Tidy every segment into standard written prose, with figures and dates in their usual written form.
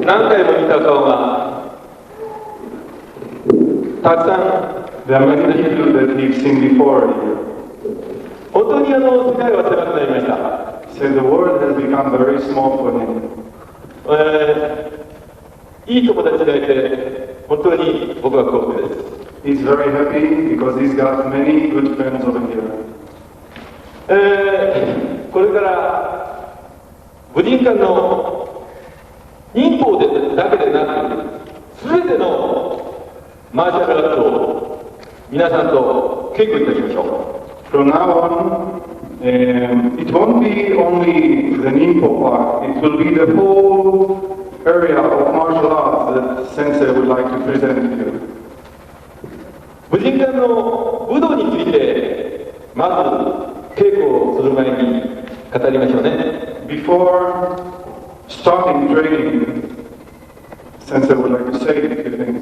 何回も見た顔がたくさん There are many people that we've seen before here. 本当に世界は狭くなりました。So the world has become very small for him. いい友達がいて本当に僕は幸福です。He's very happy because he's got many good friends over here. これから武人館の忍法でだけでなく、すべてのマーシャルアーツを皆さんと稽古いたしましょう。From now on, it won't be only the Ninpo part, it will be the whole area of martial arts that Sensei would like to present to you. 武人館の武道についてまず稽古をする前に語りましょうね。Before starting training, Sensei would like to say a few things.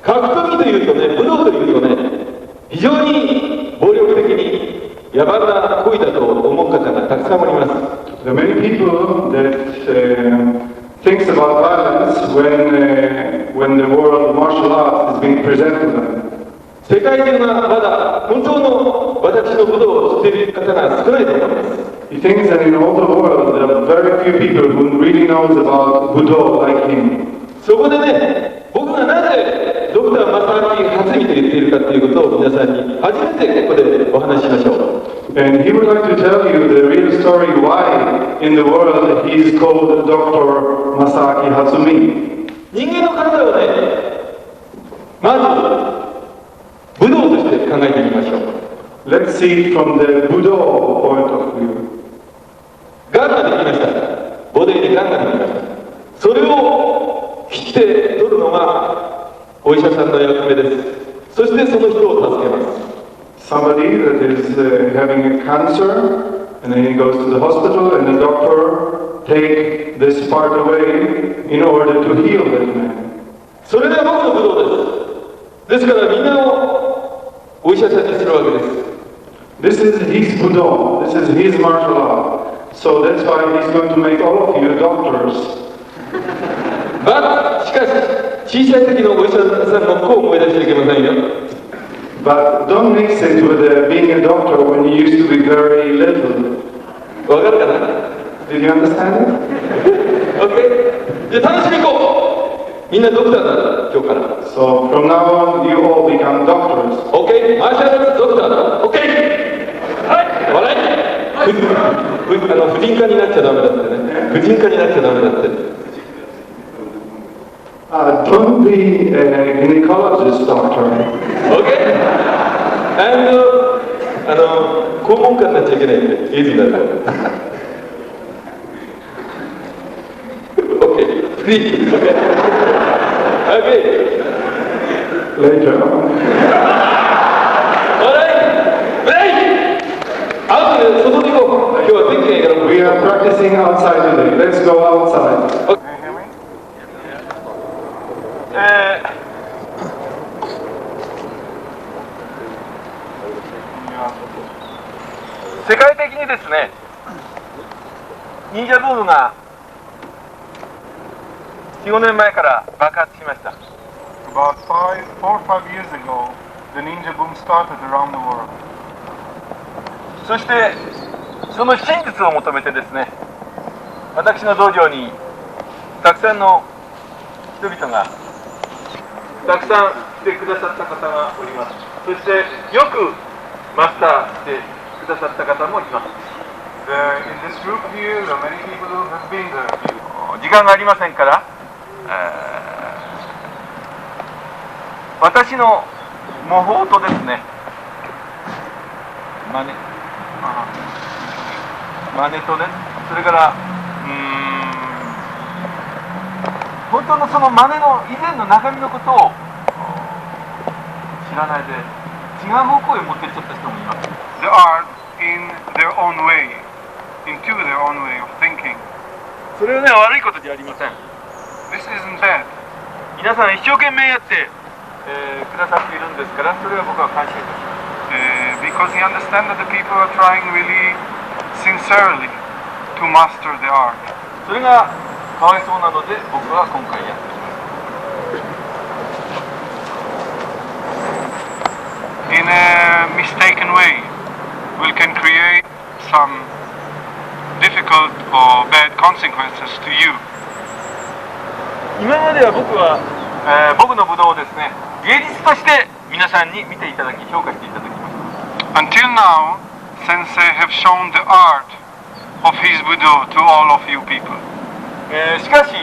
格闘技というとね、武道というとね、非常に暴力的に野蛮な行為だと思う方がたくさんおります。There are many people that thinks about violence when the world of martial arts is being presented to them. 世界中がまだ本当の私の武道を知っている方が少ないと思います。He thinks that in all the world there are very few people who really knows about Budo like him. そこでね、僕がなぜドクターマサキ初見と言っているかということを皆さんに初めてここでお話ししましょう。And he would like to tell you the real story why in the world he is called Dr. Masaaki Hatsumi. 人間の体をね、まず武道として考えてみましょう。Let's see from the Budo point of view. がんができました。ボディにがんができました。それを切って取るのがお医者さんの役目です。そしてその人を助けます。Somebody that is having a cancer, and then he goes to the hospital, and the doctor take this part away in order to heal that man. それが僕の武道です。ですからみんなをお医者さんにするわけです。This is his Budo. This is his martial art. So that's why he's going to make all of you doctors. しかし小さい時のお医者さんの子を思い出してはいけませんよ。But don't mix it with being a doctor when you used to be very little. わかるかな？ Did you understand it? OK? じゃあ楽しみいこう。みんなドクターだ、今日から。So from now on, you all become doctors. OK? マーシャルアーツドクターだ。OK? はい。笑い。婦人科になっちゃダメだってね。婦人科になっちゃダメだって。Don't be a gynecologist, doctor. OK? And 肛門科になっちゃいけないって、エイズになるから。OK? Free? OK? OK? Later on. Alright? Break! 後で外に行こう。今日は天気がいいから。We are practicing outside today. Let's go outside. Okay. 世界的にですね、忍者ブームが4、5年前から爆発しました。About 4 or 5 years ago, the ninja boom started around the world. そしてその真実を求めてですね、私の道場にたくさんの人々がたくさん来てくださった方がおります。そしてよくマスターしてくださった方もいます。In this group here, there are many people who have been there. 時間がありませんから、私の模倣とですね、真似とね、それから本当のその真似の以前の中身のことを知らないで違う方向へ持っていっちゃった人もいます。The art in their own way, into their own way of thinking. それはね、悪いことじゃありません。This isn't bad. 皆さん一生懸命やって、くださっているんですから、それは僕は感謝いたします。Because he understands that the people are trying really sincerely to master the art. それがかわいそうなので僕は今回やっています。In a mistaken way, we can create some difficult or bad consequences to you. 今までは僕は、僕の武道をですね、芸術として皆さんに見ていただき評価していただきました。 Until now, Sensei have shown the art of his Budo to all of you people. しかし、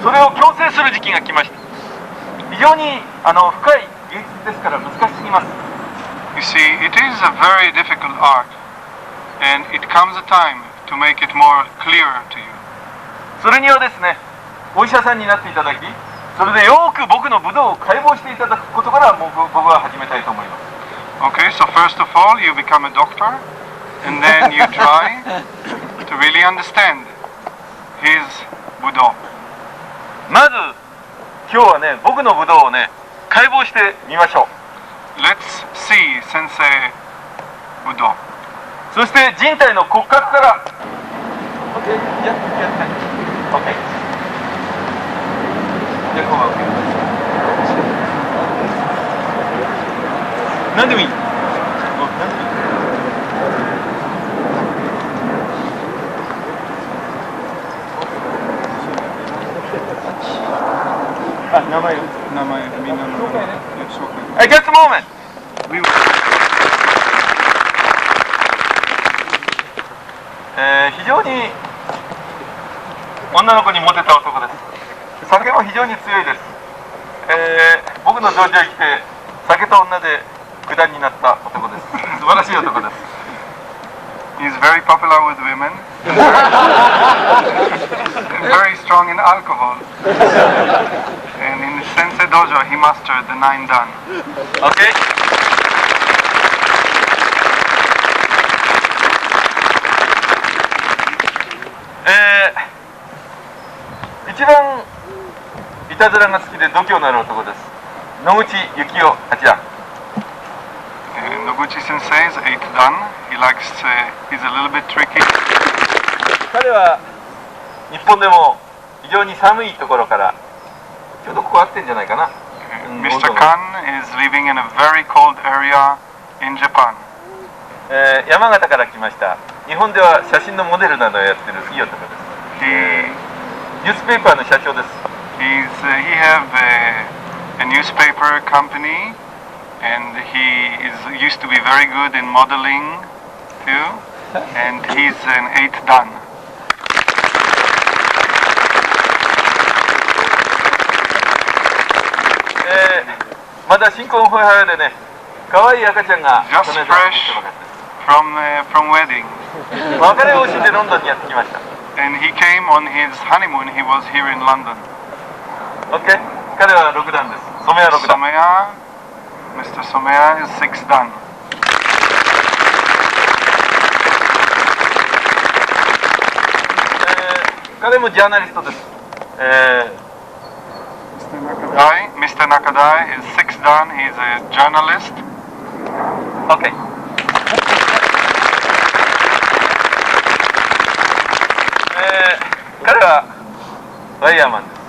それを強制する時期が来ました。非常に深い芸術ですから難しすぎます。 You see, it is a very difficult art, and it comes a time to make it more clearer to you. それにはですね、お医者さんになっていただき、それでよく僕の武道を解剖していただくことから僕は始めたいと思います。 Okay, so first of all, you become a doctor, and then you try to really understand his Budo. まず今日はね、僕の武道をね、解剖してみましょう。 Let's see Sensei Budo. そして人体の骨格から OK、やってOK。じゃあこうは OK。何でもいい。何でもいい。名前みんなの紹介。Just a moment. 非常に女の子にモテた男です。酒も非常に強いです。僕の道場へ来て酒と女で九段になった男です。素晴らしい男です。He's very popular with women, and very strong in alcohol. And in the Sensei Dojo, he mastered the 9 dan. Okay? 一番いたずらが好きで度胸のある男です。野口幸雄八段。Noguchi Sensei is 8 dan. He likes, he's a little bit tricky. 彼は日本でも非常に寒いところからちょうどここ合ってんじゃないかな。Mr. Kan is living in a very cold area in Japan. 山形から来ました。日本では写真のモデルなどをやってるいい男です。ニュースペーパーの社長です。He have a newspaper company, and he used to be very good in modeling too, and he's an 8 dan. まだ新婚ホイハイでね、可愛い赤ちゃんが Just fresh from wedding. 別れを惜しんでロンドンにやってきました。And he came on his honeymoon. He was here in London. OK? 彼は6段です。染谷6段。Mr. Somea is 6 dan. 彼もジャーナリストです。Mr. Nakadai is 6 dan. He's a journalist. OK。彼はワイヤーマンです。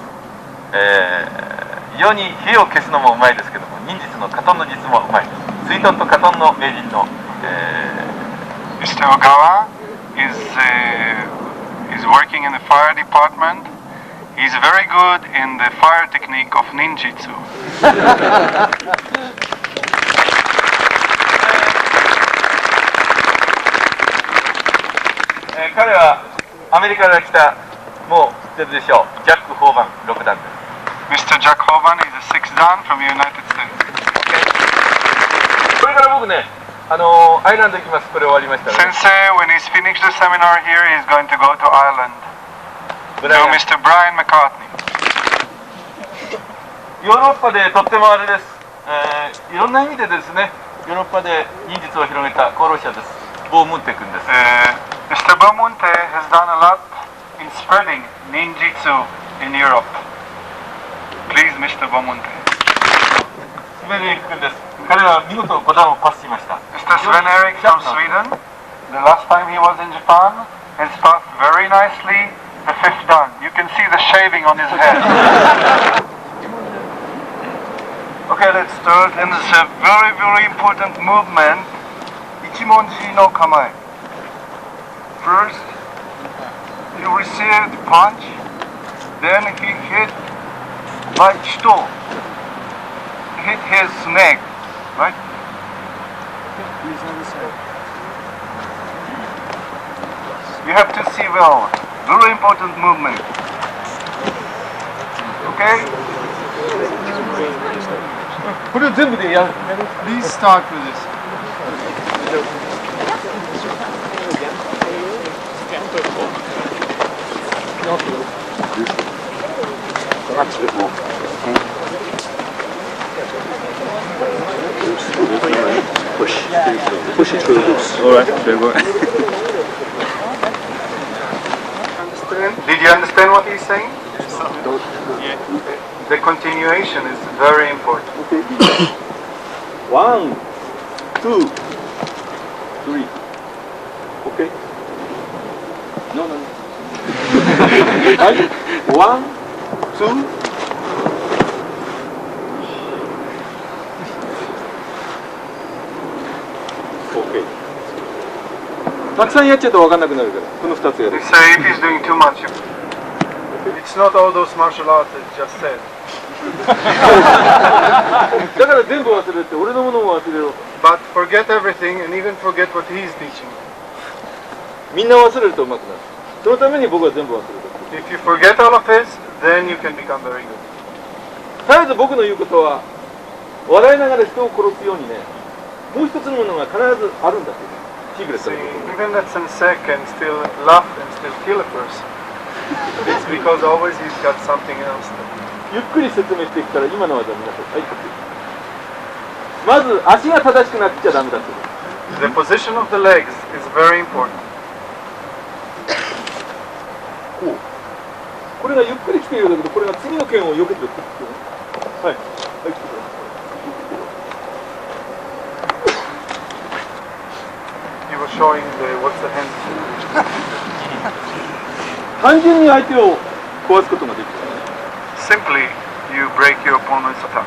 非常に火を消すのもうまいですけども、忍術のカトンの術もうまいです。水遁とカトンの名人の、Mr. Ogawa is working in the fire department. He's very good in the fire technique of Ниндзюцу. 彼はアメリカから来た、もう知ってるでしょう、ジャック・ホーバン6段です。Mr. Jack Hoban is a 6 dan from the United States. これから僕ね、アイランド行きます。これ終わりましたら、ね。Sensei, when he's finished the seminar here, he's going to go to Ireland. To Mr. Brian McCartney. ヨーロッパでとってもあれです。いろんな意味でですね、ヨーロッパで忍術を広げた功労者です。ボームンテ君です。Mr. Bomunte has done a lot in spreading ninjutsu in Europe. Please, Mr. Bomunte. スベレイク君です。彼は見事5段をパスしました。Mr. Sven Erik from Sweden. The last time he was in Japan, has passed very nicely the can see the shaving on his head. Okay, let's start. And it's a very, very important movement. Ichimonji no kamae. First, he received punch, then he hit by chito. Hit his neck, right? You have to see well. Very important movement. Okay? Please start with this. Push it through. Alright, very good. Did you understand what he's saying? Yeah. The continuation is very important. 1, 2, 3. Okay? No. 1, 2. Okay. たくさんやっちゃうと分かんなくなるから、この2つやる。 They say if he's doing too much. It's not all those martial arts that just said. だから全部忘れて、俺のものも忘れろ。 But forget everything and even forget what he's teaching. みんな忘れるとうまくなる。そのために僕は全部忘れる。 If you forget all of his, then you can become very good. 絶えず僕の言うことは、笑いながら人を殺すようにね、もう一つのものが必ずあるんだっていう。シークレット See, のこと。 even that sensei can still laugh and still kill a person. It's because always he's got something else. ゆっくり説明していくから今の技皆さん、はい、まず足が正しくなっちゃダメだって。 The position of the legs is very important. こうこれがゆっくり来ているんだけど、これが次の剣を避けてるっていうね。はい、はい、来てください。 He was showing what's the hand. 単純に相手を壊すことができる。 Simply, you break your opponent's attack.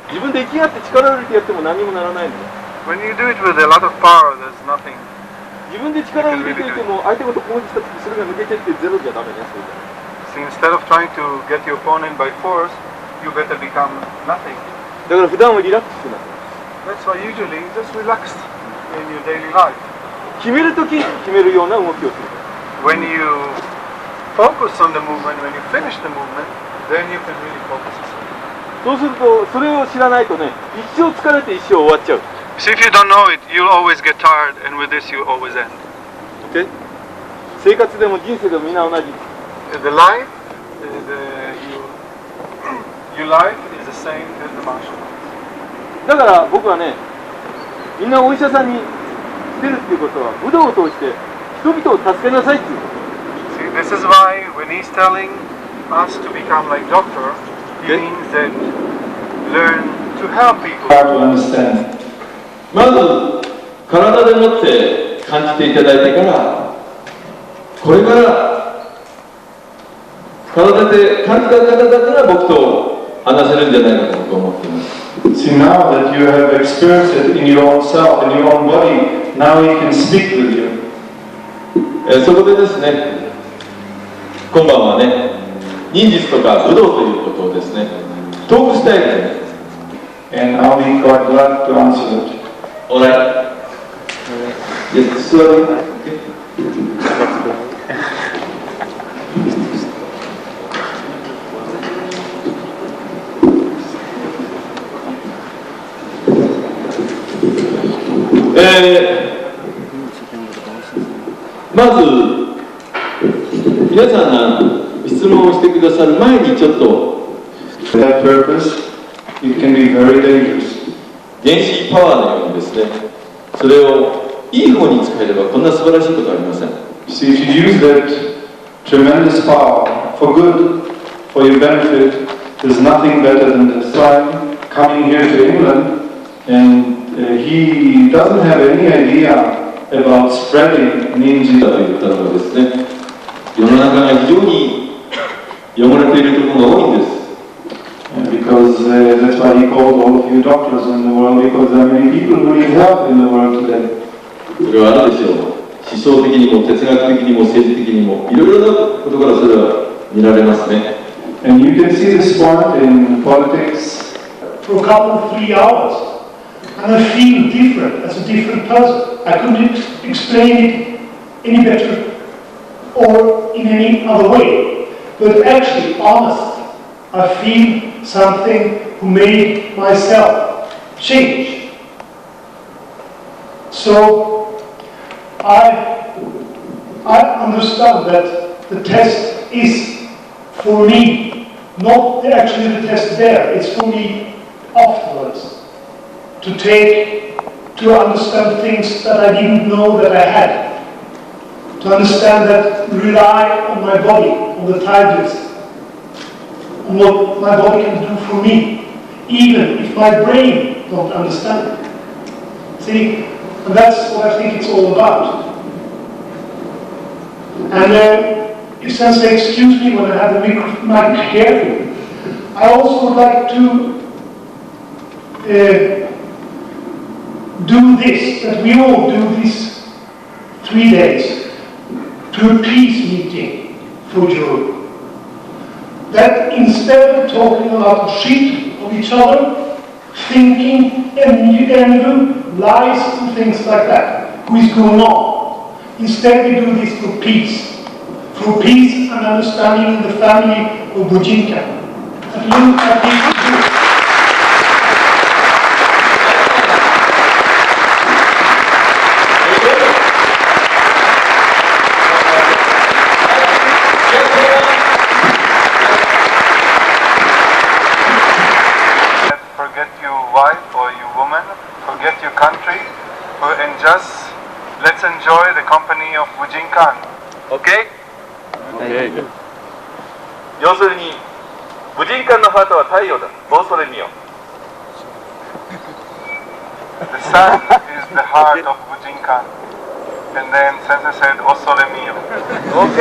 自分で息があって力を入れてやっても何もならないんだよ。 When you do it with a lot of power, there's nothing. 自分で力を入れていても相手ごと攻撃した時それが抜けてってゼロじゃダメね。それじゃ So instead of trying to get your opponent by force, you better become nothing. だから普段はリラックスなる。 That's why usually just relax in your daily life. 決めるときに決めるような動きをする。 When you focus on the movement, when you finish the movement, then you can really focus. そうするとそれを知らないとね、一生疲れて一生終わっちゃう。 So if you don't know it, you'll always get tired, and with this you always end. Okay? 生活でも人生でもみんな同じ。 The life, your life is the same as the martial arts. だから僕はね、みんなお医者さんに出るっていうことは武道を通して人々を助けなさいっていう。 See, this is why when he's telling us to become like doctor, he means that learn to help people. Hard to understand. まず体でもって感じていただいてから、これから体で感じた方たちが僕と話せるんじゃないかと思っています。 See, now that you have experienced it in your own self, in your own body, now he can speak with you. そこでですね、今晩はね、忍術とか武道ということをですね、トークスタイルでね。 And I'll be quite glad to answer it. Alright. Yes, slowly. Okay. まず皆さんが質問をしてくださる前にちょっと For that purpose, it can be very dangerous. 原子パワーのようにですね、それをいい方に使えればこんな素晴らしいことはありません。 See, if you use that tremendous power for good, for your benefit, there's nothing better than the son coming here to England, and he doesn't have any idea about spreading Ниндзюцу. と言ったのはですね、世の中が非常に汚れているところが多いんです。Because that's why he called all of you doctors in the world, because there are many people who need help in the world today. それはあるでしょう。思想的にも哲学的にも政治的にもいろいろなことからそれは見られますね。And you can see this point in politics. For a couple of 3 hours, and I feel different as a different person. I couldn't explain it any better or in any other way. But actually, honestly, I feel something who made myself change. So I understand that the test is for me, not actually the test there, it's for me afterwards. To understand things that I didn't know that I had. To understand that rely on my body, on the tablets, on what my body can do for me, even if my brain don't understand it. See, and that's what I think it's all about. And if Sensei excuse me when I have the mic here, I also would like to do this, that we all do this 3 days, to a peace meeting for Europe. That instead of talking a lot of shit of each other, thinking envy, lies and things like that, who is going on, instead we do this for peace and understanding in the family of Bujinkan. And look at this. Forget your wife or your woman, forget your country, and just let's enjoy the company of Bujinkan. OK? 要するに、無人間のハートは太陽だ。恐れみよ。The sun is the heart of Bujinkan. And then Sensei said, Osore mio. OK!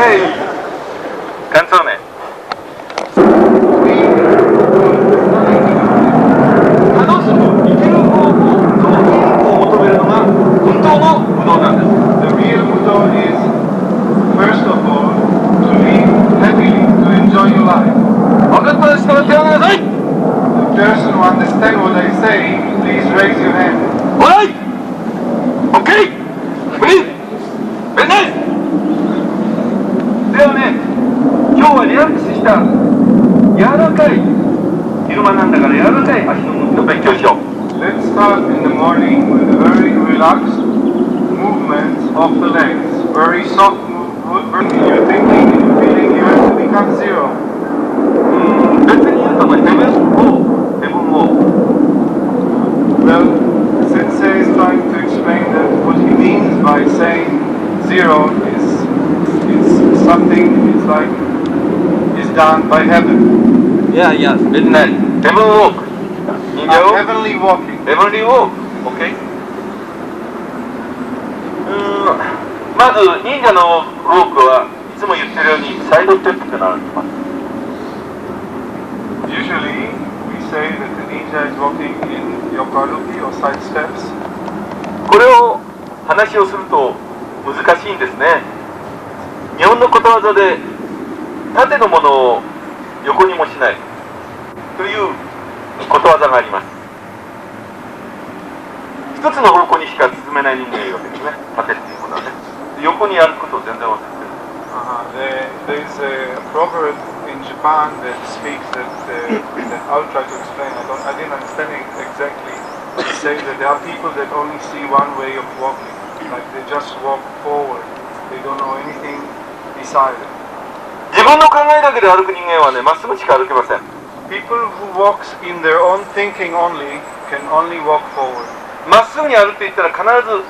感想ね。どうするの？生きる方法、その健康を求めるのが本当の武道なんです。The real Buddha is, first of all, to live happily, to enjoy your life. 分かった人は手を挙げなさい。 The person who understands what I say, please raise your hand. Alright! OK! Please! Very nice! ではね、今日はリラックスした柔らかい昼間なんだから柔らかい足の動きの勉強しよう。Let's start in the morning with a very relaxed movement of the legs. Very soft movement. You're thinking, you're feeling you have to become zero. 別に言うとね、ヘブンを Well, Sensei is trying to explain that what he means by saying zero is something, it's like, is done by heaven. いやいや、別にない。ヘブンウォーク。人形を Heavenly walking. ヘブンリーウォーク。OK? まず、忍者のウォークはいつも言ってるようにサイドステップってなるんです。Usually, we say that the ninja is walking in yokaruki or side steps. これを話をすると難しいんですね。日本のことわざで縦のものを横にもしないということわざがあります。一つの方向にしか進めない人間がいるわけですね。縦っていうものはね。横に歩くことを全然忘れてる。There is a proverb in Japan that speaks that I'll try to explain. I didn't understand it exactly. They say that there are people that only see one way of walking, like they just walk forward. They don't know anything beside it. 自分の考えだけで歩く人間はね、まっすぐしか歩けません。People who walks in their own thinking only can only walk forward. まっすぐに歩いていったら必ず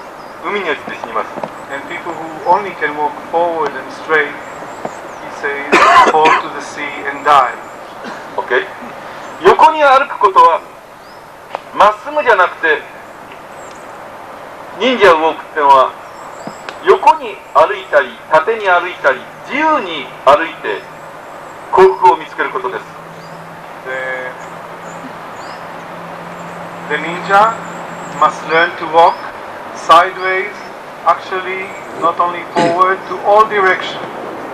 海に落ちて死にます。And people who only can walk forward and straight, he says, fall to the sea and die. OK? 横に歩くことはまっすぐじゃなくて、忍者ウォークっていうのは横に歩いたり縦に歩いたり自由に歩いて幸福を見つけることです。The ninja must learn to walk sideways, actually not only forward, to all direction.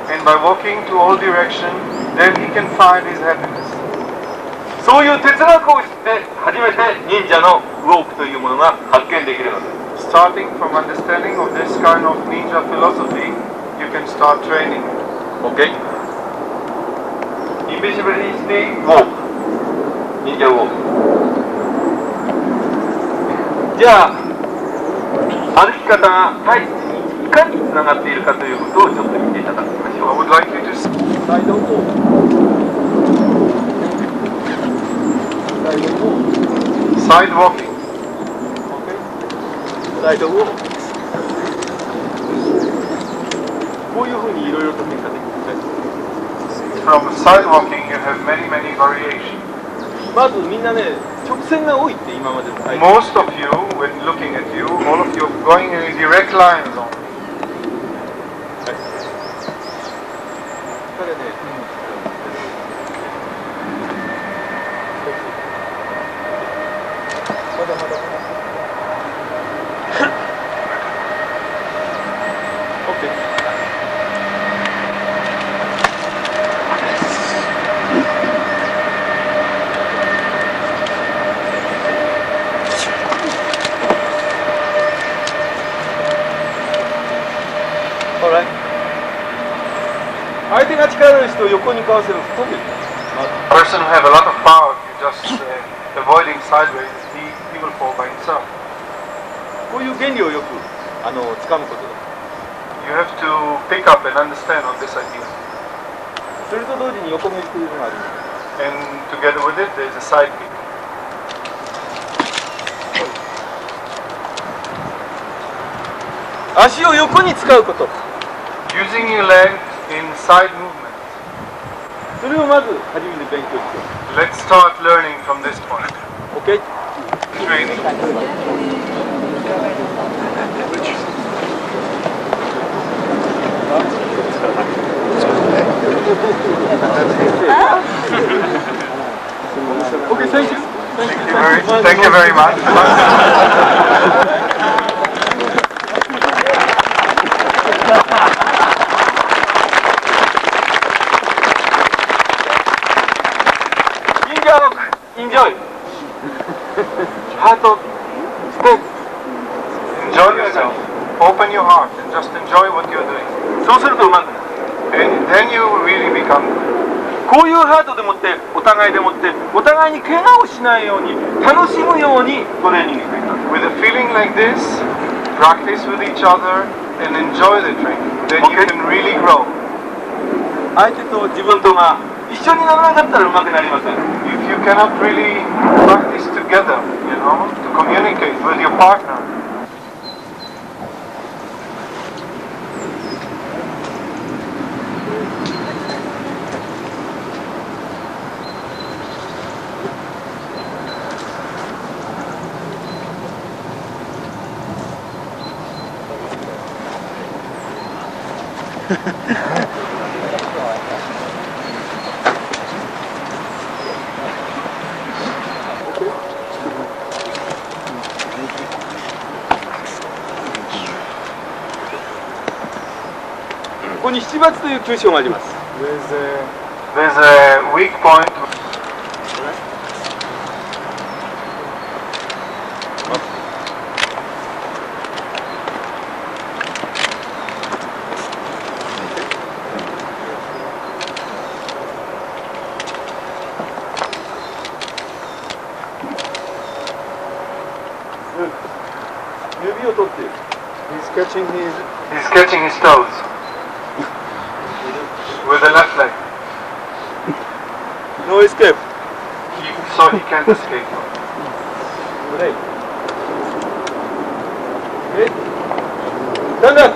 And by walking to all direction, then he can find his happiness. そういう哲学を知って初めて忍者のウォークというものが発見できるのです。Starting from understanding of this kind of ninja philosophy, you can start training. OK? Invisibility Walk 忍者ウォーク。じゃあ歩き方が体質にいかにつながっているかということをちょっと見ていただきましょう。 I would like you to see Side walk. side walking. Side walk. こういうふうにいろいろと変化できる。 From side walking, you have many variations. まずみんなね、直線が多いって今までの体験。 Most of you, when looking at you, all of you are going in direct lines only. 彼ね、まだまだ。OK。相手が力のある人を横にかわせると飛んでる。 Person who have a lot of power, you just avoiding sideways, he will fall by himself. こういう原理をよく掴むことだ。 You have to pick up and understand on this idea. それと同時に横向いているのがある。 And together with it, there is a side kick. 足を横に使うこと。 Using your leg in side movement. それをまず初めて勉強して。 Let's start learning from this point. OK? Training. OK, thank you. Thank you very much. インジョイハートステップ Enjoy yourself. Open your heart and just enjoy what you're doing. そうするとうまくなる。 And then you will really become good. こういうハートでもってお互いでもってお互いに怪我をしないように楽しむようにトレーニングしていきます。 With a feeling like this, practice with each other and enjoy the training. Then you can really grow. 相手と自分とが一緒にならなかったらうまくなりません。 If you cannot really practice together, to communicate with your partner. ここに七罰という急所があります。 There's a weak point. 指を取っている。 He's catching his toes with the left leg. No escape. So he can't escape. Right. Okay. Stand up.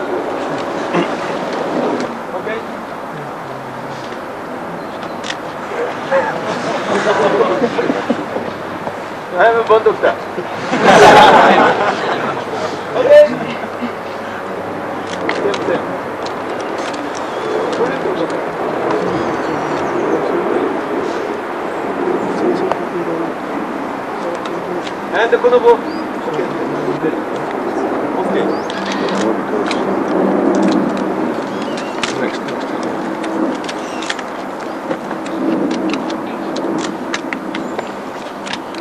Okay. I have a bond doctor. Okay. Step. の棒。OK。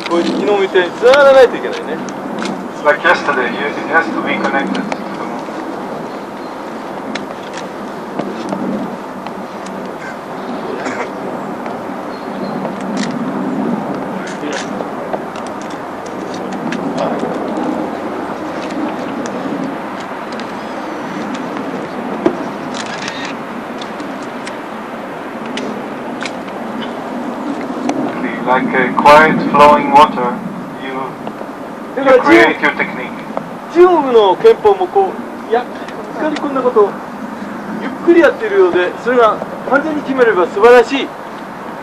こう昨日みたいに繋がらないといけないね。Like yesterday, it has to be connected. Like a quiet flowing water, you create your technique. 中国の憲法もこう、いや、いかにこんなことをゆっくりやっているようで、それが完全に決めれば素晴らしい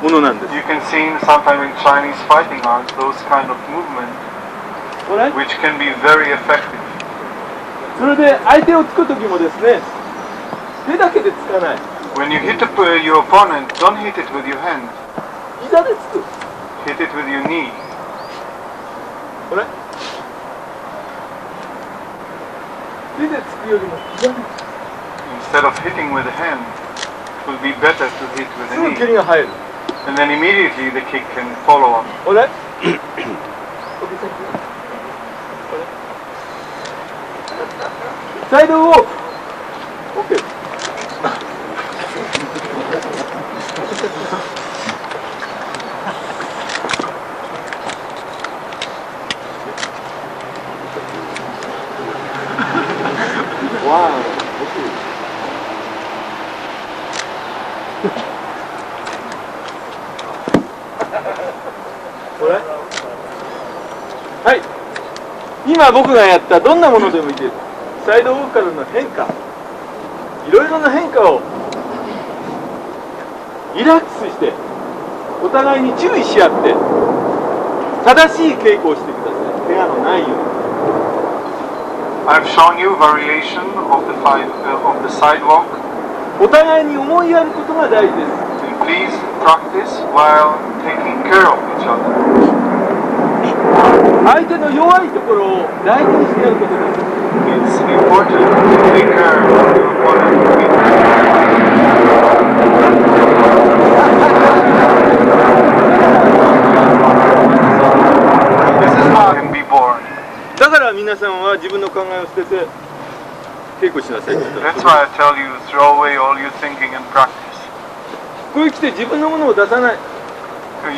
ものなんです。You can see sometimes in Chinese fighting arts those kind of movements which can be very effective. それで相手を突くときもですね、手だけで突かない。When you hit your opponent, don't hit it with your hand. 膝で突く。Hit it with your knee. これ手で突くよりも膝で突く。Instead of hitting with the hand, it will be better to hit with the すぐ knee. 蹴りが入る。And then immediately the kick can follow up. これサイドウォーク。OK。わあ、これはい、今僕がやったどんなものでもいいです。サイドウォークからの変化、いろいろな変化をリラックスしてお互いに注意し合って正しい稽古をしてください。怪我のないように。I've shown you variation of the sidewalk. お互いに思いやることが大事です。And please practice while taking care of each other. 相手の弱いところを大事にしてやることです。It's important to take care of your opponent's weakness. This is how it can be born. だから皆さんは自分の考えを捨てて稽古しなさい。 That's why I tell you, throw away all your thinking and practice. ここへ来て自分のものを出さない。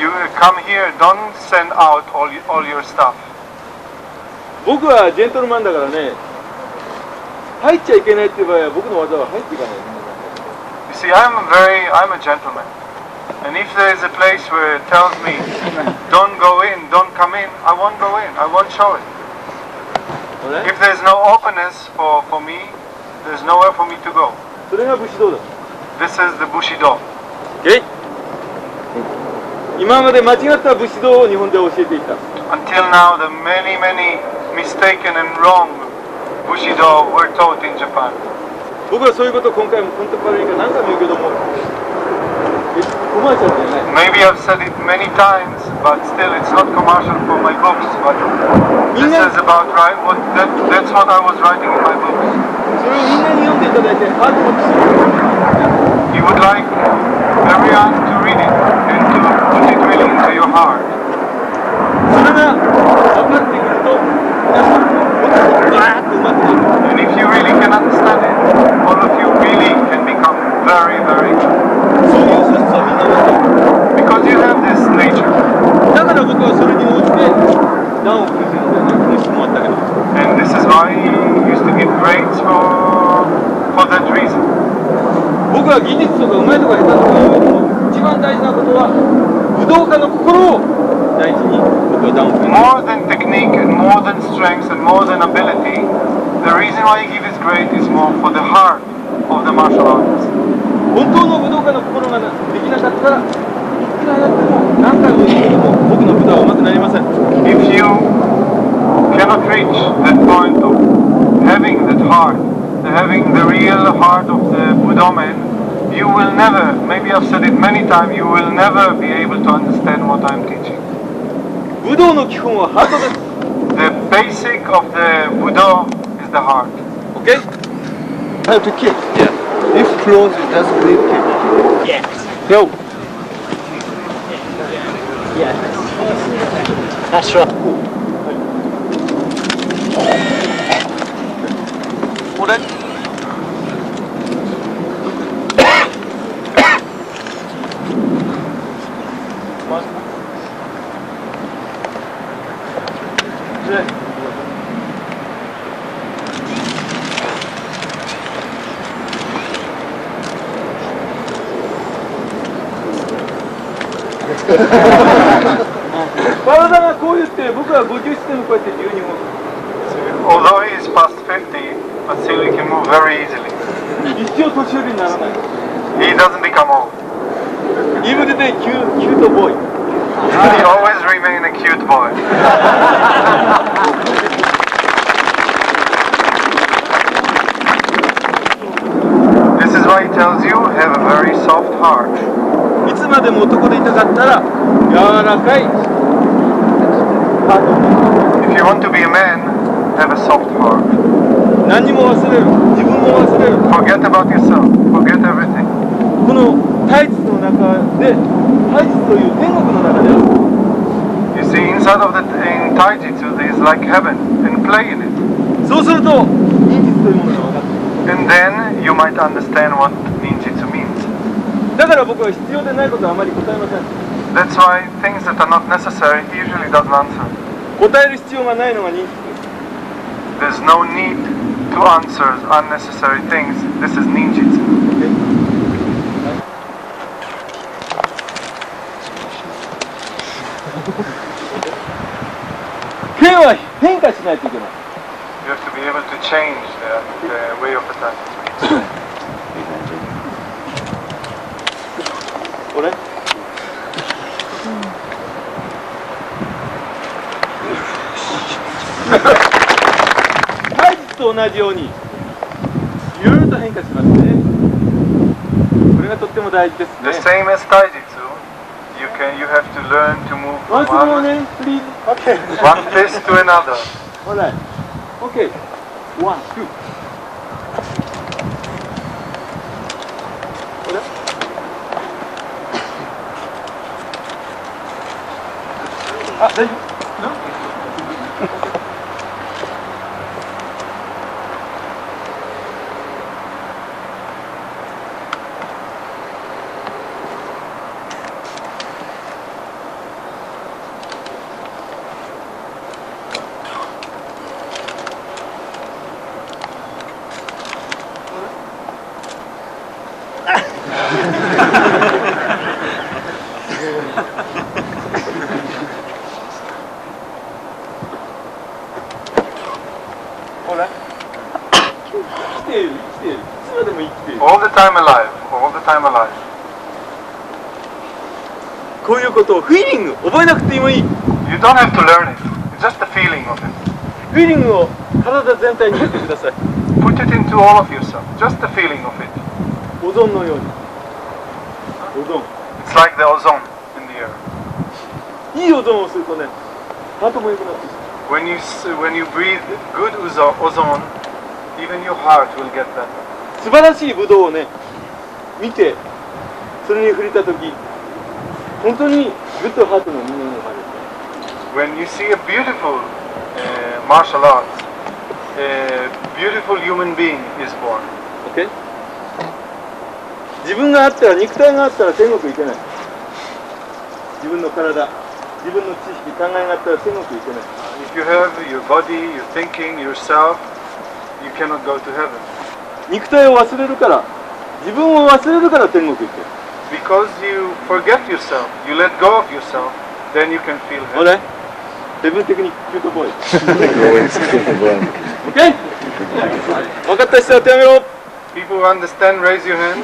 You come here, don't send out all your stuff. 僕はジェントルマンだからね、入っちゃいけないっていう場合は僕の技は入っていかない。 You see, I'm a gentleman. And if there is a place where it tells me, don't go in, don't come in, I won't go in, I won't show it. If there's no openness for me, there's nowhere for me to go. それが武士道だ。 This is the Bushido. Okay? 今まで間違った武士道を日本で教えていた。 Until now, the many mistaken and wrong Bushido were taught in Japan. 僕はそういうことを今回もコンテンポラリーから何回も言うけども、コマーシャルじゃない。 Maybe I've said it many times, but still it's not commercial for my books. But this is about that's what I was writing in my books. それをみんなに読んでいただいて、ハートマックする。 You would like everyone to read it and to put it really into your heart. それが分かってくると、皆さんももっとバーッと上手くなる。 And if you really can understand it, all of you really can become very good. そういう素質をみんな持っている。 Because you have this nature. だから僕はそれに応じて段を組むんだよね。もあったけど。 And this is why you used to give grades for that reason. 僕は技術とかうまいとか下手とかいうよりも一番大事なことは武道家の心を大事に僕は段を組む。 More than technique and more than strength and more than ability, the reason why you give this grade is more for the heart of the martial artist. 本当の武道家の心ができなかったらいくらやっても何回も言っても僕の武道は上手くなりません。 If you cannot reach that point of having that heart, having the real heart of the Budomen, you will never, maybe I've said it many times, you will never be able to understand what I'm teaching. 武道の基本はハートです。 The basic of the Buddha is the heart. Okay? I have to kick. Yeah. If close, it doesn't need kick. Yes. Go. Yes. That's right. これ体がこう言って僕は50してもこうやって12も Although he is past 50, but still he can move very easily. 一生年寄りにならない He doesn't become old. Even today, cute boy. He always remain a cute boy. This is why he tells you have a very soft heart. いつまでも男でいたかったら柔らかいハート If you want to be a man, have a soft heart. 何も忘れる自分も忘れる Forget about yourself. Forget everything. このタイツの中でタイツという天国の中である You see, inside of in Taijutsu, there is like heaven, and play in it. そうすると忍術というものが分かって And then you might understand what ninjutsu means. だから僕は必要でないことはあまり答えません That's why things that are not necessary, he usually doesn't answer. 答える必要がないのが忍術です There's no need to answer unnecessary things. This is ninjutsu. 剣は変化しないといけない You have to be able to change the way of attacking. これタイツと同じようにいろいろと変化しますねこれがとっても大事ですね The same as Taijutsu, you have to learn to move Once from more one name, please. Okay. fist to another. Alright. Okay. 1, 2. これあ、大丈夫ほら生きている生きているいつまでも生きている All the time alive. All the time alive. こういうことをフィーリング覚えなくてもいい You don't have to learn it. It's just the feeling of it. フィーリングを体全体に入れてください Put it into all of yourself. Just the feeling of it. オゾンのようにオゾン It's like the ozone in the air. いいオゾンをするとねハートも良くなってくる When you breathe good ozone, even your heart will get better. 素晴らしいブドウをね見てそれに触れた時本当にグッドハートの人間が生まれる When you see a beautiful martial arts, a beautiful human being is born. OK? 自分があったら肉体があったら天国行けない自分の体自分の知識考えがあったら天国行けない If you have your body, your thinking, yourself, you cannot go to heaven. 肉体を忘れるから自分を忘れるから天国行ける Because you forget yourself, you let go of yourself, then you can feel ほ heaven. れレブン的にキュートボーイ OK? 分かった人は手を挙げろ People who understand, raise your hand.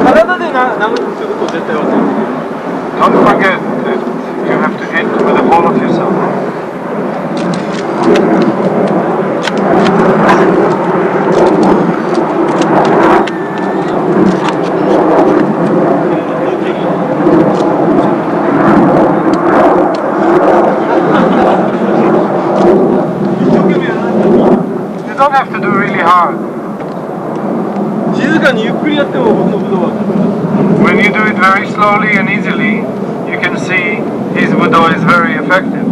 体で殴ってすることを絶対忘れて Don't forget that you have to hit with the whole of yourself. こにゆっくりやっても僕の武道は勝てます。 When you do it very slowly and easily, you can see his Budo is very effective.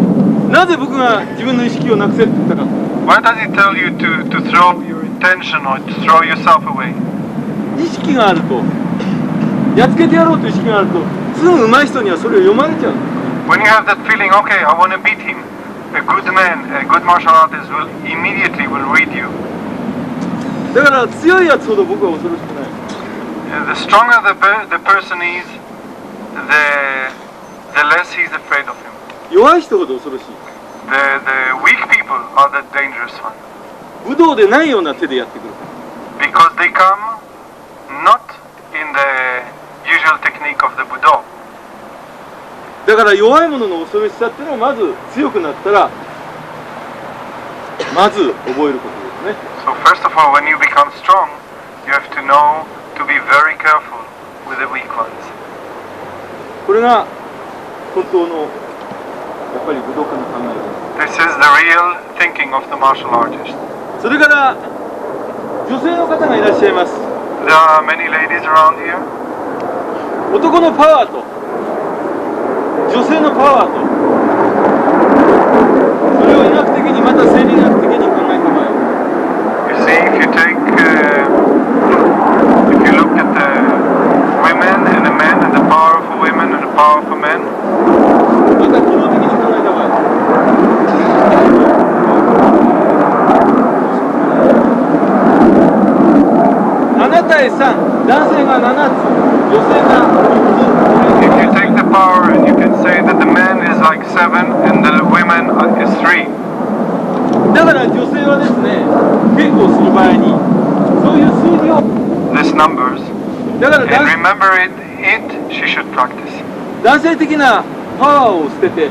なぜ僕が自分の意識をなくせって言ったか。 Why does he tell you to throw your intention or to throw yourself away? 意識があると、やっつけてやろうという意識があると、すぐ上手い人にはそれを読まれちゃう。 When you have that feeling, okay, I want to beat him, a good man, a good martial artist will immediately read you. だから強いやつほど僕は恐ろしくない。 The stronger the person is, the less he's afraid of him. 弱い人ほど恐ろしい。 The weak people are the dangerous ones. 武道でないような手でやってくる。 Because they come not in the usual technique of the Budo. だから弱い者の恐ろしさっていうのをまず強くなったらまず覚えることですね。 So first of all, when you become strong, you have to know to be very careful with the weak ones. これが本当のやっぱり武道家の考えです。 This is the real thinking of the martial artist. それから女性の方がいらっしゃいます。 There are many ladies around here. 男のパワーと女性のパワーとそれを医学的にまた生理学的に考えた場合 You see, if you look at the women and the men and the power of a women and the power of a man, また機能的に考えた場合7対3、男性が7つ、女性が3つ。 if you take the power and you can say that the man is like 7 and the women is 3. だから女性はですね、稽古をする場合にそういう数字を This numbers. だから And remember it, she should practice. 男性的なパワーを捨てて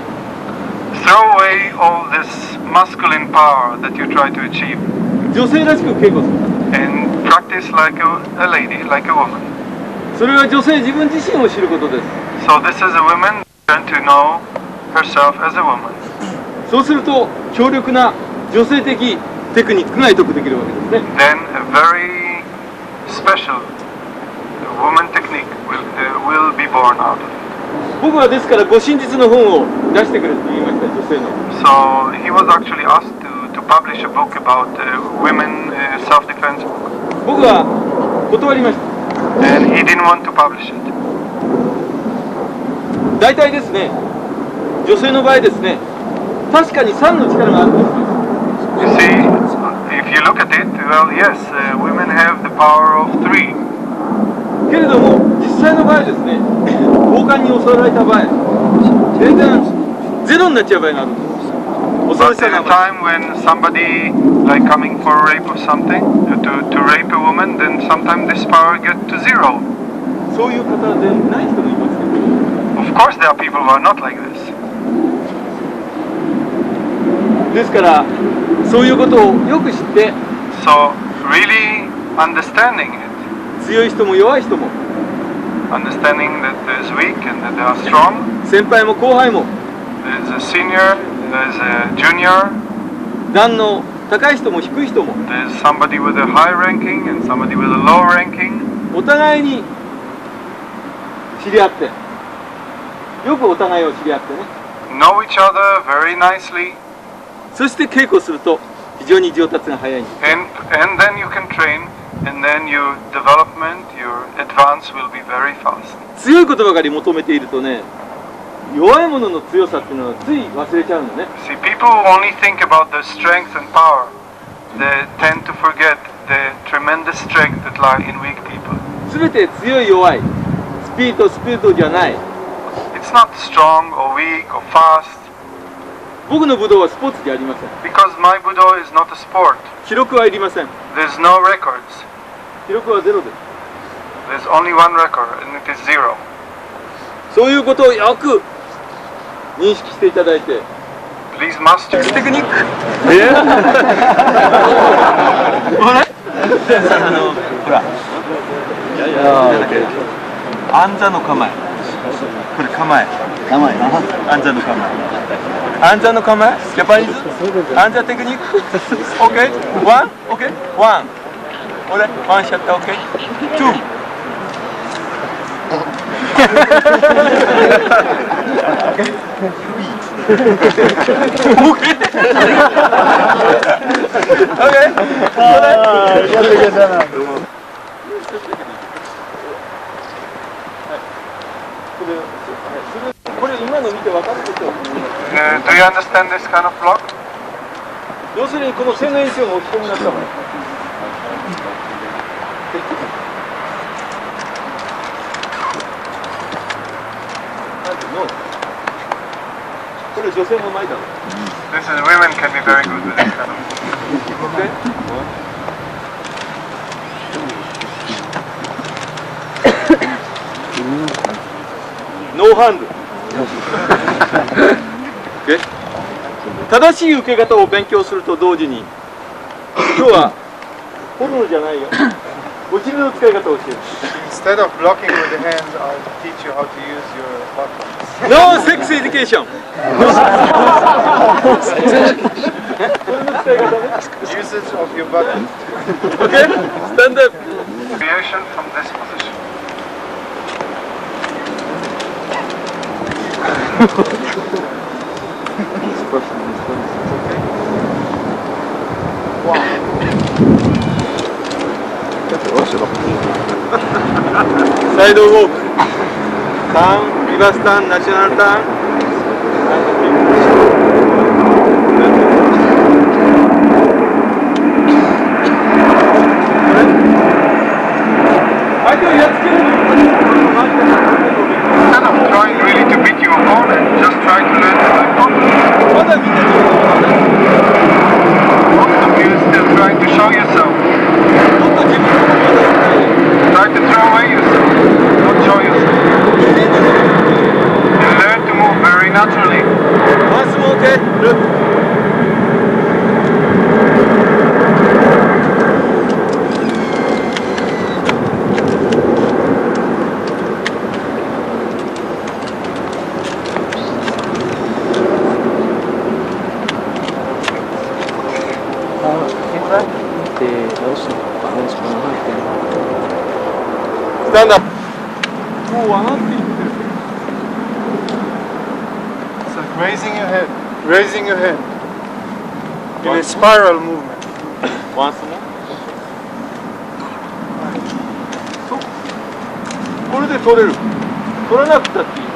Throw away all this masculine power that you try to achieve 女性らしく稽古する。 and practice like a lady, like a woman. それは女性自分自身を知ることです。 So this is a woman learn to know herself as a woman. そうすると強力な女性的テクニックが得得できるわけですね。 Then a very special woman technique will be born out of it. 僕はですからご真実の本を出してくれと言いました、女性の。 So he was actually asked to publish a book about women self-defense book. 僕は断りました。 And he didn't want to publish it. 大体ですね、女性の場合ですね、確かに3の力があるんです。 You see, if you look at it, well, yes, women have the power of 3. けれども実際の場合ですね、暴漢に襲われた場合、全然ゼロになっちゃう場合があるんです。恐ろ But しさ in が a time when somebody like coming for a rape of something, to rape a woman, then sometimes this power get to 0. そういう方でない人もいますけど、 Of course there are people who are not like this. ですからそういうことをよく知って、 So really understanding it, 強い人も弱い人も understanding that there's weak and that they are strong, 先輩も後輩も there's a senior, there's a junior, 段の高い人も低い人も there's somebody with a high ranking and somebody with a low ranking. お互いに知り合って、よくお互いを知り合ってね、 Know each other very nicely, そして稽古すると非常に上達が早いんです。 and then you can train, and then your development, your advance will be very fast. 強いことばかり求めているとね、弱いものの強さっていうのはつい忘れちゃうのね。 See, people who only think about their strength and power, they tend to forget the tremendous strength that lie in weak people. すべて強い弱い、スピードじゃない。 It's not strong or weak or fast, 僕の武道はスポーツじゃありません。 because my Budo is not a sport. 記録はいりません。 There's no records. 記録はゼロです。 There's only one record, and it is 0. そういうことをよく認識していただいて、 Please master テクニック。ほら、暗座の構え。これ構え。暗座の構え。暗座の構え。ジャパニーズ。暗座テクニック。OK。ワン。OK。ワン。Alright, one shot, okay? 2. Do you understand this kind of block? 要するにこの線の円周が置き込みになったもん。これ女性もうまいだろ。This is women can be very good with this kind of. Okay. No hand. Okay. 正しい受け方を勉強すると同時に、今日はフォローじゃないよ。お尻の使い方を教える。Instead of blocking with the hands, I'll teach you how to use your buttons. No sex education. Usage of your buttons. Okay. Stand up. Creation from this position. Side walk. Turn, reverse turn, national turn. Instead of trying really to beat your opponent, just try to learn to play poker. Most of you still trying to show yourself. Try to throw away yourself, not show yourself. You learn to move very naturally. Once more, okay? Look. Stand up. It's like raising your head. Raising your head. In a spiral movement. Once more. これで取れる。取らなくたっていい。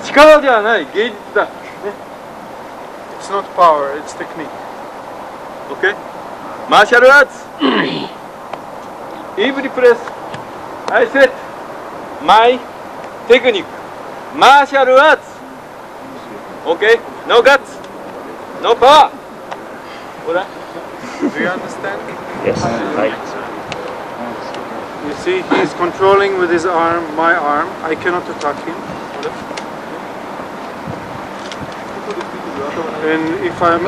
力じゃない、芸術だ。It's not power, it's technique. Okay? Martial arts. Every place I said my technique. Martial arts. Okay? No guts. No power. Alright? Do you understand? Yes. You see, he's controlling with his arm, my arm. I cannot attack him. And if I'm...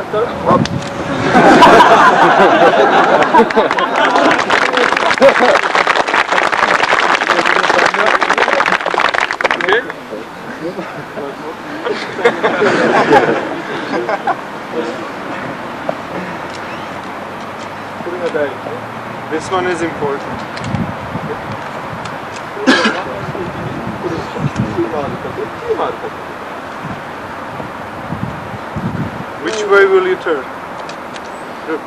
Okay? This one is important. Which way will you turn? Look.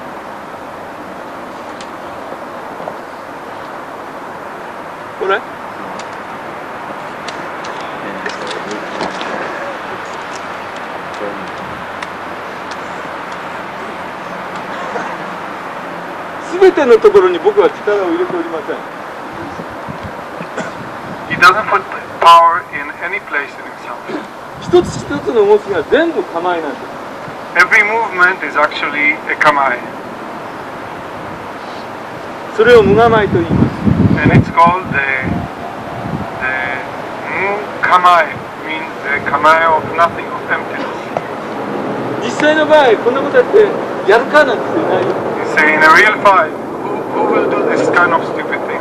Alright? すべてのところに僕は力を入れておりません。He doesn't put power in any place in himself. 一つ一つの動きが全部構えなんです。Every movement is actually a kamae. それを無構えと言います。And it's called the mu kamae, means the kamae of nothing, of emptiness. 実際の場合、こんなことやってやるかなんていないよ。You say in a real fight, who will do this kind of stupid thing?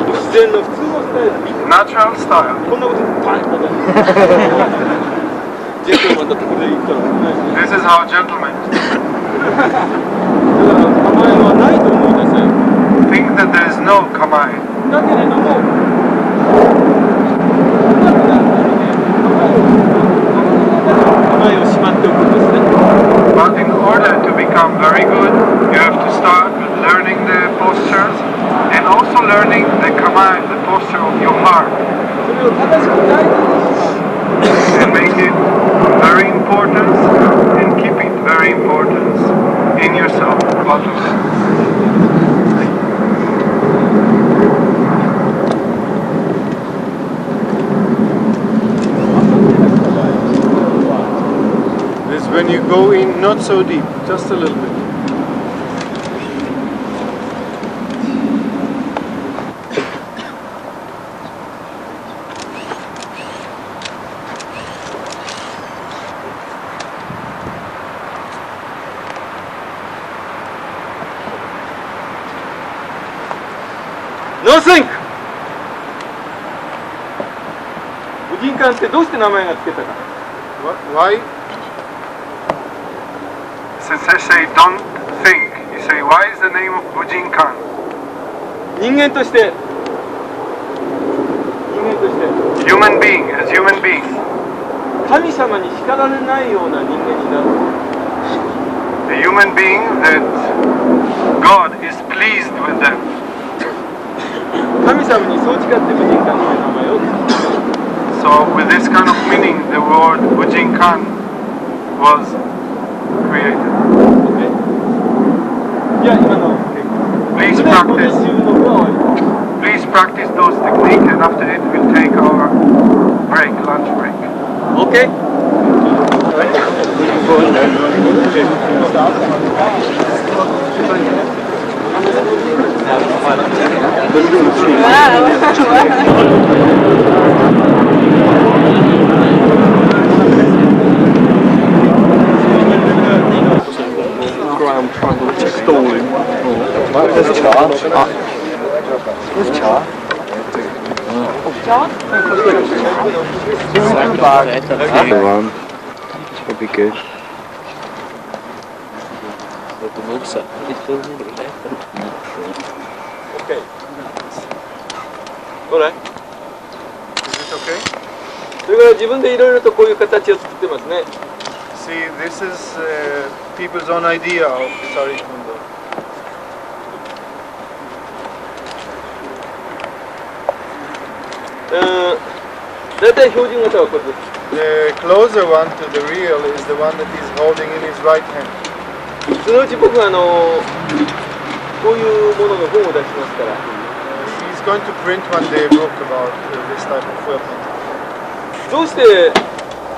自然の普通の Natural style. こんなことパンってジェントルマンだってこれで言ったらないですね。 This is how gentlemen だから構えはないと思いなさい。 think that there is no kamae. だけれども上手くなるために構えをしまっておくんですね。 But in order to become very good, you have to start with learning the postures and also learning the kamae, the posture of your heart, それを正しく大事にします。 and make it very important and keep it very important in yourself. This is when you go in not so deep, just a little bit. No think! 武神館ってどうして名前が付けたか。 Why? Since I say don't think, you say why is the name of Bujinkan? 人間として Human being, as human being. 神様に叱られないような人間になる。 A human being that God is pleased with them. 神様にそう誓って武神館という名前を付けた。 So with this kind of meaning, the word Bujinkan was created. Okay. じゃあ今の Please それで午前 practice. 中の部は終わり。 Please practice those techniques, and after it we'll take our break, lunch break. Okay? One. Should be good. Okay. Alright. Is it okay? それから自分でいろいろとこういう形を作ってますね。 See, this is people's own idea of Sari Kundo. だいたい標準型はこれです。 The closer one to the real is the one that he's holding in his right hand. そのうち僕はこういうものの本を出しますから。 He's going to print one day a book about this type of weapon. どうして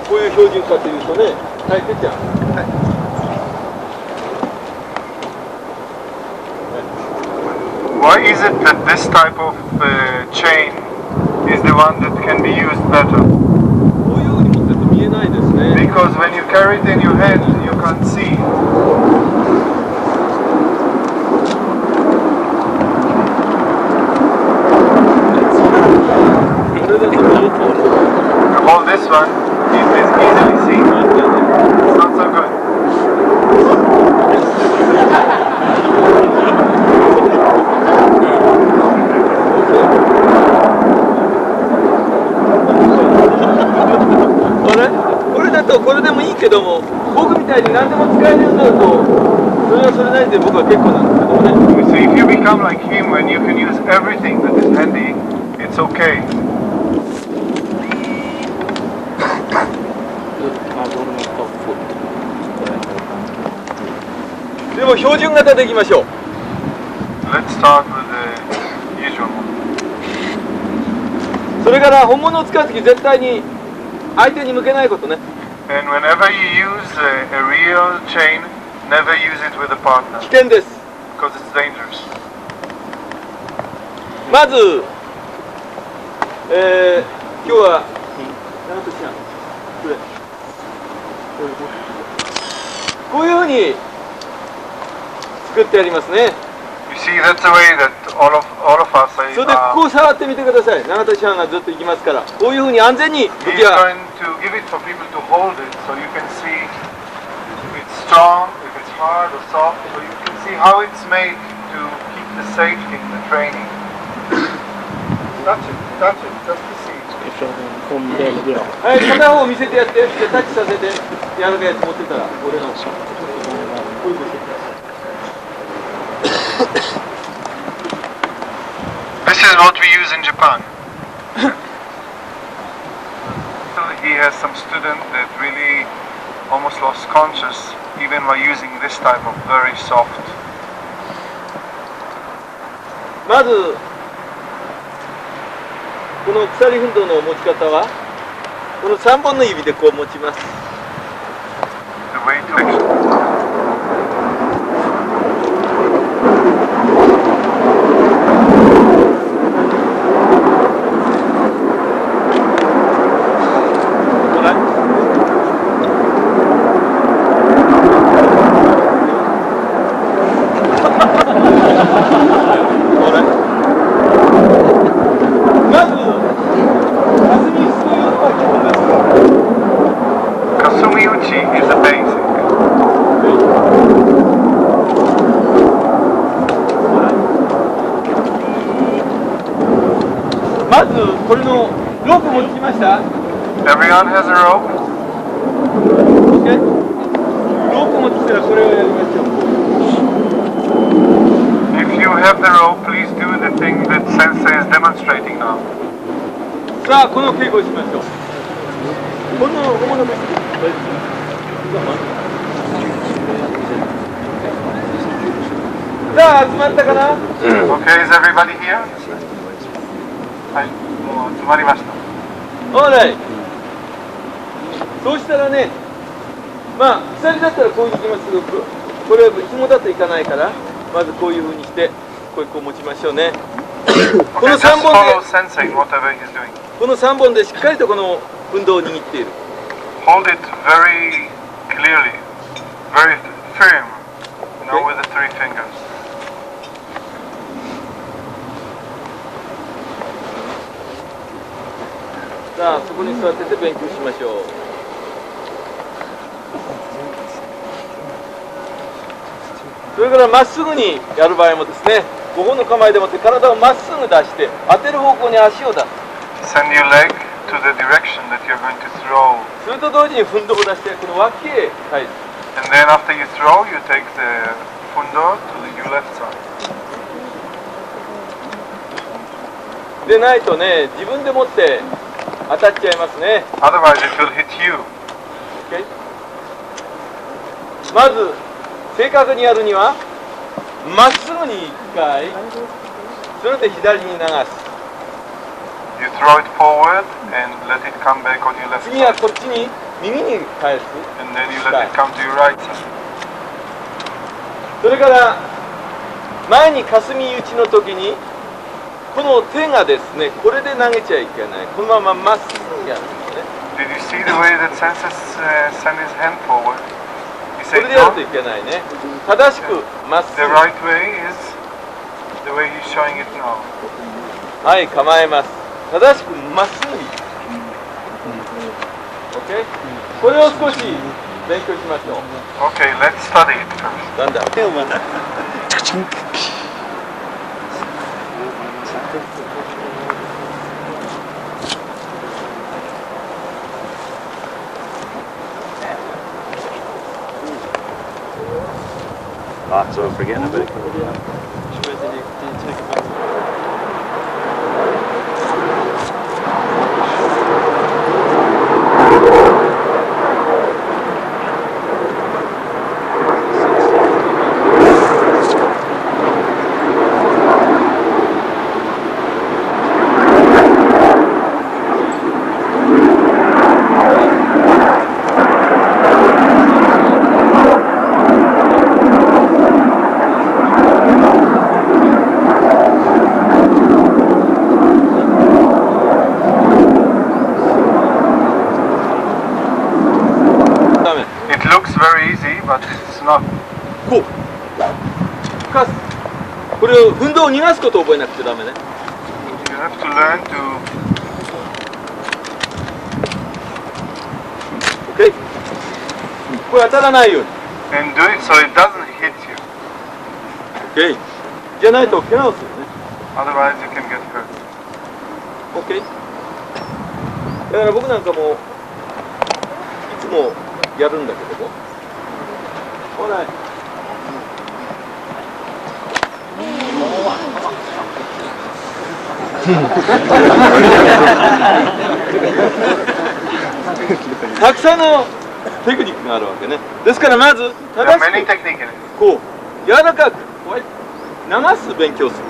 こういう標準かというとね、はい、てっちゃん。Why is it that this type of chain is the one that can be used better? こういうふうに持ってると見えないですね。 Because when you carry it in your hand, you can't see. これだと見えない。 All this one is easily seen. It's not so good. これだとこれでもいいけども、僕みたいに何でも使えるようになると、それはそれなりで僕は結構なんですけどもね。 So if you become like him, when you can use everything that is handy, it's okay. でも標準型でいきましょう。 Let's start with the usual one. それから本物を使うとき絶対に相手に向けないことね。 And whenever you use a real chain, never use it with a partner 危険です。 because it's dangerous. まず、今日は何としなのこれこういうふうに作ってありますね。 You see, that's the way that all of us それでこう触ってみてください。永田さんがずっと行きますから、こういうふうに安全に He's 時は going to give it for people to hold it, so you can see if it's strong, if it's hard or soft, so you can see how it's made to keep the safety in the training. Touch it, just to see. はい、片方見せてやって、でタッチさせて、柔らかいやつ持ってたら、俺の。This is what we use in Japan. He has some student that really almost lost conscious even while using this type of very soft. まず、この鎖運動の持ち方は、この3本の指でこう持ちます。The way to action. これのロープ持ってきました？ Everyone has a rope. Okay. ロープ持ってきたらこれをやりましょう。If you have the rope, please do the thing that Sensei is demonstrating now. さあ、この稽古をしましょう。この主な目的。さあ、集まったかな？ Okay, is everybody here? はい、もう集まりました。Alright。そうしたらね、まあ、鎖だったらこういうふうにいきますけど、これは紐だといかないから、まずこういうふうにして、こう持ちましょうね。この3本で、この3本でしっかりとこの運動を握っている。Hold it very clearly, very firm, you know, with the 3 fingers. さあ、そこに座ってて勉強しましょう。それからまっすぐにやる場合もですね、5本の構えでもって体をまっすぐ出して当てる方向に足を出す。Send your leg to the direction that you're going to throw. それと同時にふんどを出してこの脇へ返す。And then after you throw, you take the fundo to your left side. でないとね、自分で持って当たっちゃいますね。Otherwise it will hit you. Okay. まず正確にやるにはまっすぐに1回、それで左に流す。You throw it forward and let it come back on your left 次は side. こっちに右に返す。 And then you let it come to your right side. それから前に霞打ちの時にこの手がですね、これで投げちゃいけない。このまままっすぐやるんですね。 Did you see the way that Sensei sent his hand forward? He こ said れでやると no. いけないね。正しくまっす The ぐ。 right way is the way he's showing it now. はい、構えます。正しくまっすぐに。OK？ これを少し勉強しましょう。 Okay, let's study it first. なんだ。Lots of forgetting about it. Very easy, but it's not. こう。かす。ここれを運動を逃がすことを覚えなくちゃダメね。You have to learn to. OK? これ当たらないように。And do it so it doesn't hit you. OK? じゃないと怪我をするね。Otherwise you can get hurt. OK? だから僕なんかもいつもやるんだけども。ほら。たくさんのテクニックがあるわけね。ですからまず正しくこう柔らかくこうやって流す勉強する。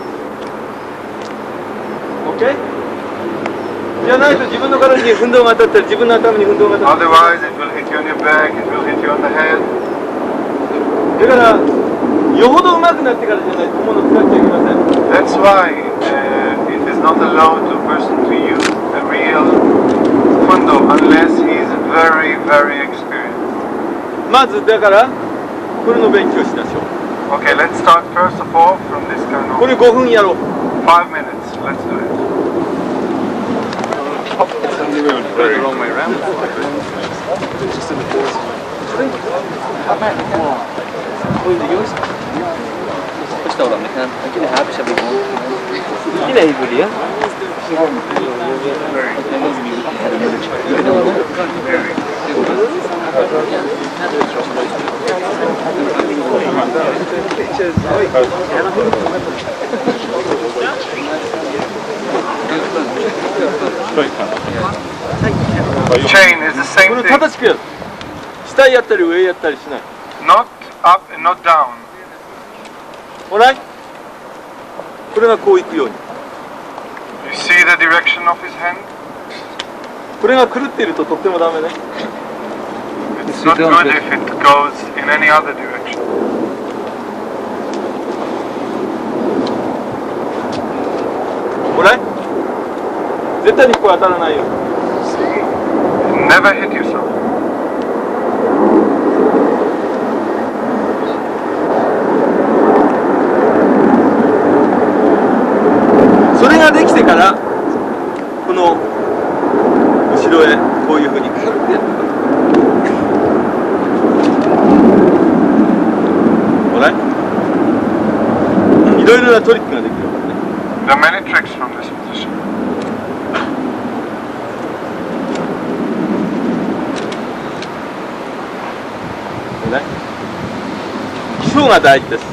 OK？ じゃないと自分の体に運動が当たったり自分の頭に運動が当たったり。Otherwise it will hit you on your back, it will hit you on the head. だからよほど上手くなってからじゃないと物を使っちゃいけません。That's why it is not allowed to a person to use a real fundo unless he is very, very experienced. まずだからこれの勉強しましょう。Okay, let's start first of all from this kind of これ5分やろう。5 minutes. Let's do it. The wrong way around. Just in the pause. Bist du auch damit, ne? Dann geht der Habisch aber gut. Yine iyi böyle ya. Chain is the same これ thing. 正しくやる。下やったり上やったりしない。 Not up and not down. ほら。これがこういくように。 You see the direction of his hand? これが狂っているととってもダメね。 It's not good if it goes in any other direction. ほら。絶対にここ当たらないように。 Never hit yourself. それができてからこの後ろへこういうふうに軽くやってほらいろいろなトリックができるわけね。 There are many tricks from this position. ほら基礎が大事です。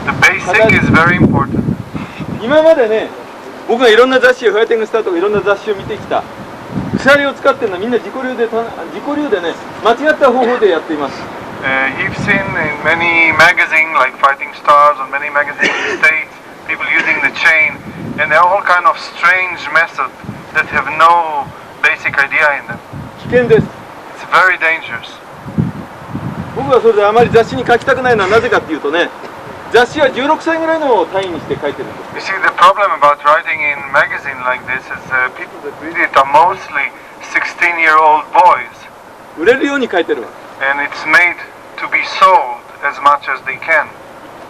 The basic is very important. 今までね僕がいろんな雑誌ファイティングスターとかいろんな雑誌を見てきた鎖を使ってるのはみんな自己流でね間違った方法でやっています。 You've seen in many magazines like Fighting Stars and many magazines in the States, people using the chain, and there are all kind of strange methods that have no basic idea in them. 危険です。 It's very dangerous. 僕はそれであまり雑誌に書きたくないのはなぜかっていうとね雑誌は16歳ぐらいの単位にして書いてるんです。 You see, the problem about writing in magazine like this is people that read it are mostly 16-year-old boys. 売れるように書いてるわ。 And it's made to be sold as much as they can.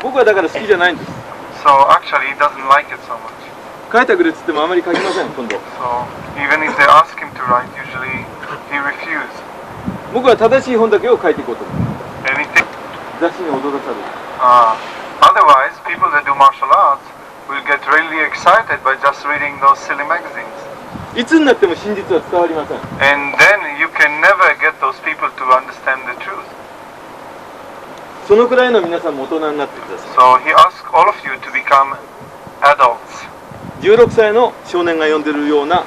僕はだから好きじゃないんです。 So actually he doesn't like it so much. 書いてくれっつってもあまり書きません今度。 So even if they ask him to write, usually he refuses. 僕は正しい本だけを書いていこうと思う。 Anything. 雑誌に驚かされる。 Otherwise, people that do martial arts will get really excited by just reading those silly magazines. いつになっても真実は伝わりません。 And then you can never get those people to understand the truth. そのくらいの皆さんも大人になってください。 So he asks all of you to become adults. 16歳の少年が読んでるような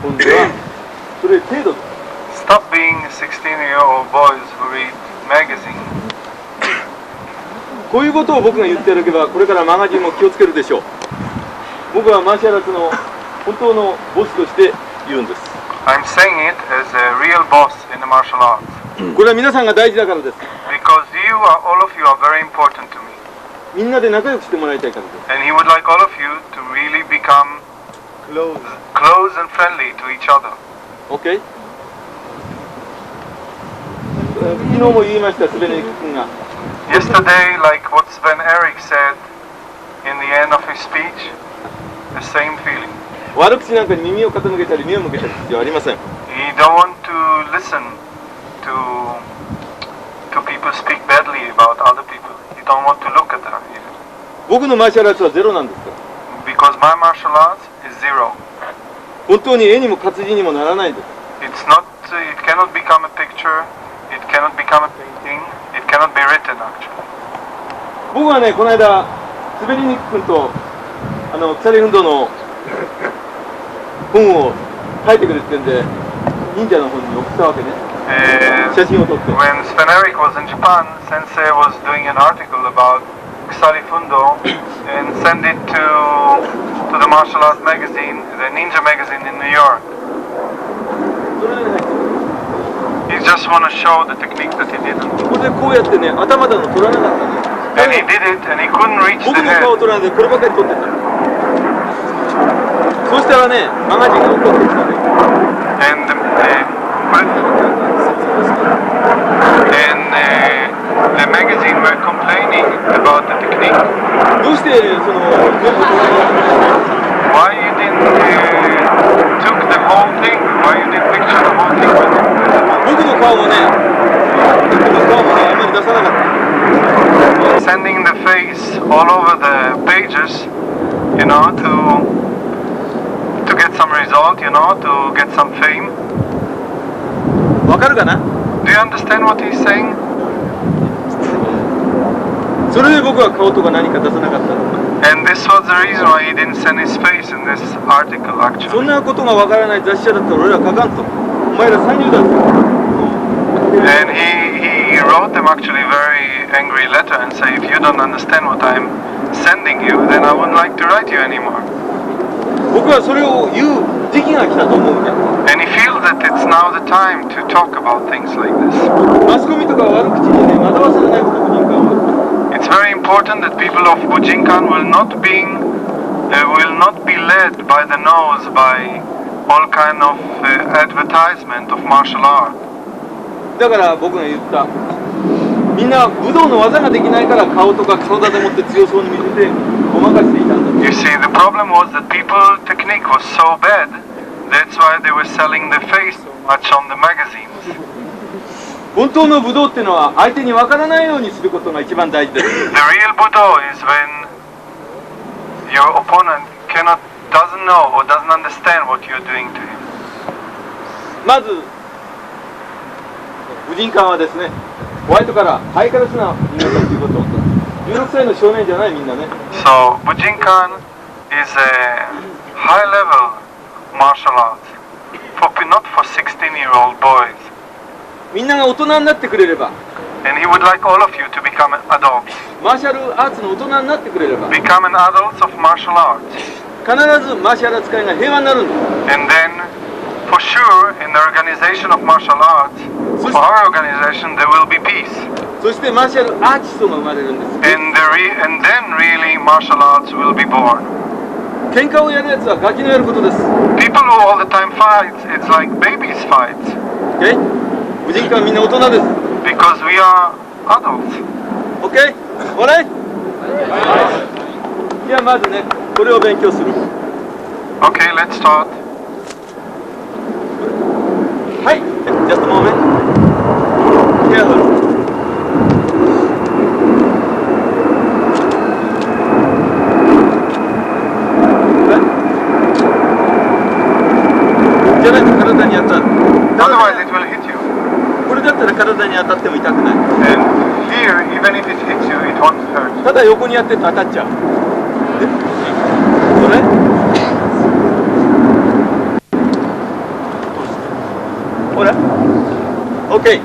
本ではそれ程度です。 Stop being 16-year-old boys who read magazines. こういうことを僕が言っておけばこれからマガジンも気をつけるでしょう。僕はマーシャルアーツの本当のボスとして言うんです。 I'm saying it as a real boss in the martial arts. これは皆さんが大事だからです。 Because all of you are very important to me. みんなで仲良くしてもらいたいからです。 And he would like all of you to really become close and friendly to each other. OK？ 昨日も言いましたスベネ君が。 Yesterday, like what Sven Eric said in the end of his speech, the same feeling. 悪口なんかに耳を傾けたり目を向けたり必要はありません。 He don't want to listen to people speak badly about other people. He don't want to look at them even. 僕のマーシャルアーツはゼロなんですから。 Because my martial arts is zero. 本当に絵にも活字にもならないんです。 It cannot become a picture, it cannot become a painting, it cannot be written actually. 僕はね、この間、滑りにく君と鎖運動の本を書いてくれって言うんで、忍者の本に送ったわけね。写真を撮って。When Sven-Erik was in Japan, Sensei was doing an article about Kusari Fundo and sent it to the martial arts magazine, the Ninja magazine in New York. それでね、 He just want to show the technique that he did. ここでこうやってね、頭だの取らなかったね。 And he did it and he couldn't reach 僕 the の head. 顔を取らないでこればかり取ってた。そうしたらね、マガジンが怒ってきたね。And the magazine were complaining about the technique. どうしてその全部取らなかったの？ Why you didn't took the whole thing? Why you didn't picture the whole thing? 僕の顔もね、あんまり出さなかった。 Sending the face all over the pages, you know, to get some result, you know, to get some fame. わかるかな？ Do you understand what he's saying? それで僕は顔とか何か出さなかったの。 And this was the reason why he didn't send his face in this article, そん actually. なことがわからない雑誌社だったら俺ら書かんと。お前ら三流だぞ。 And he wrote them actually a very angry letter and say, if you don't understand what I'm sending you, then I wouldn't like to write you anymore. 僕はそれを言う時期が来たと思うんだ。 And he feels that it's now the time to talk about things like this. マスコミとか悪口にね、惑わされないこと人間は。 It's very important that people of Bujinkan will not be led by the nose by all kind of advertisement of martial art. だから僕が言った。みんな武道の技ができないから顔とか体でもって強そうに見せてごまかしていたんだ。 You see, the problem was that people's technique was so bad. That's why they were selling the face so much on the magazines. 本当の武道っていうのは相手に分からないようにすることが一番大事です。 The real Budo is when your opponent doesn't know or doesn't understand what you're doing to him. まず、武人館はですね、ホワイトカラー、ハイカラスな皆さんということ。16歳の少年じゃないみんなね。 So Bujinkan is a high-level martial arts, not for 16-year-old boys. みんなが大人になってくれれば、 And he would like all of you to become adults. マーシャルアーツの大人になってくれれば、 Become an adults of martial arts. 必ずマーシャル使いが平和になるんです。 And then, for sure, in the organization of martial arts, for our organization, there will be peace. そしてマーシャルアーティストが生まれるんです。 And then really martial arts will be born. 喧嘩をやるやつはガキのやることです。 People who all the time fight, it's like babies fight. OK？ 武人館はみんな大人です。 Because we are adults. OK？ 俺？じゃあまずね、これを勉強する。 Okay, let's start. はい、just a moment. Careful. じゃないと体に当たる。Otherwise it will hit you. これだったら体に当たっても痛くない。 And here, even if it hits you, it won't hurt. ただ横にやってると当たっちゃう。で、それ？ほら。OK。